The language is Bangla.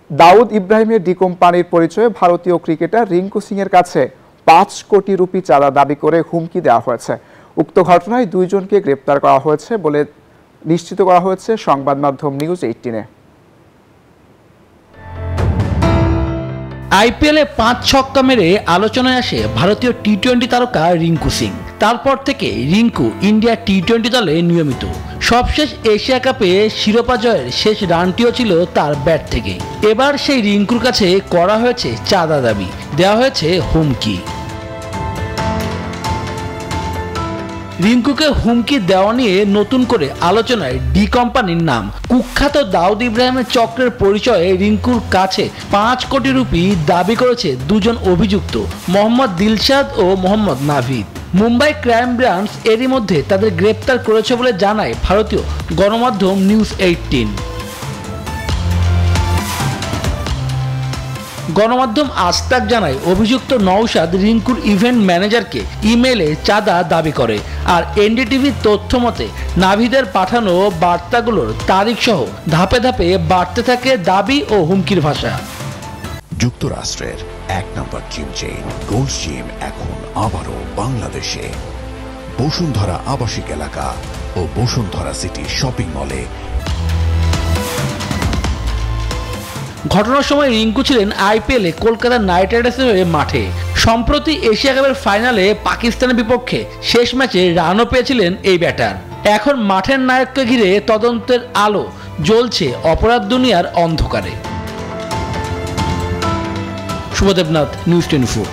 দাউদ ইব্রাহিমের ডি কোম্পানির পরিচয়ে ভারতীয় ক্রিকেটার রিঙ্কু সিংয়ের কাছে ৫ কোটি রুপি চাঁদা দাবি করে হুমকি দেওয়া হয়েছে। উক্ত ঘটনায় ২ জনকে গ্রেপ্তার করা হয়েছে বলে নিশ্চিত করা হয়েছে সংবাদ মাধ্যম নিউজ 18-এ। আইপিএলে ৫ ছক্কা মেরে আলোচনায় আসে ভারতীয় টি-20 তারকা রিঙ্কু সিং। তারপর থেকে রিঙ্কু ইন্ডিয়া টি-20 দলে নিয়মিত। সবশেষ এশিয়া কাপে শিরোপা জয়ের শেষ রানটিও ছিল তার ব্যাট থেকে। এবার সেই রিঙ্কুর কাছে করা হয়েছে চাঁদা দাবি, দেওয়া হয়েছে হুমকি। রিঙ্কুকে হুমকি দেওয়া নিয়ে নতুন করে আলোচনায় ডি কোম্পানির নাম। কুখ্যাত দাউদ ইব্রাহিমের চক্রের পরিচয়ে রিঙ্কুর কাছে ৫ কোটি রুপি দাবি করেছে দুজন অভিযুক্ত, মোহাম্মদ দিলশাদ ও মোহাম্মদ নাভিদ। মুম্বাই ক্রাইম ব্রাঞ্চ এরই মধ্যে তাদের গ্রেপ্তার করেছে বলে জানায় ভারতীয় গণমাধ্যম নিউজ 18। গণমাধ্যম আজ তাক জানায় অভিযুক্ত নওশাদ রিঙ্কুর ইভেন্ট ম্যানেজারকে ইমেইলে চাঁদা দাবি করে। আর এনডিটিভির তথ্য মতে নাভিদের পাঠানো বার্তাগুলোর তারিখ সহ ধাপে ধাপে বাড়তে থাকে দাবি ও হুমকির ভাষা। যুক্তরাষ্ট্রের ১ নম্বর জিম চেইন গোল্ড জিম এখন আবারও বাংলাদেশে। বসুন্ধরা আবাসিক এলাকা ও বসুন্ধরা সিটি শপিং মলে। ঘটনার সময় রিঙ্কু ছিলেন আইপিএলে কলকাতা নাইট রাইডার্সের হয়ে মাঠে। সম্প্রতি এশিয়া কাপের ফাইনালে পাকিস্তানের বিপক্ষে শেষ ম্যাচে রানও পেয়েছিলেন এই ব্যাটার। এখন মাঠের নায়ককে ঘিরে তদন্তের আলো জ্বলছে অপরাধ দুনিয়ার অন্ধকারে। শুভদেবনাথ, নিউজ 24।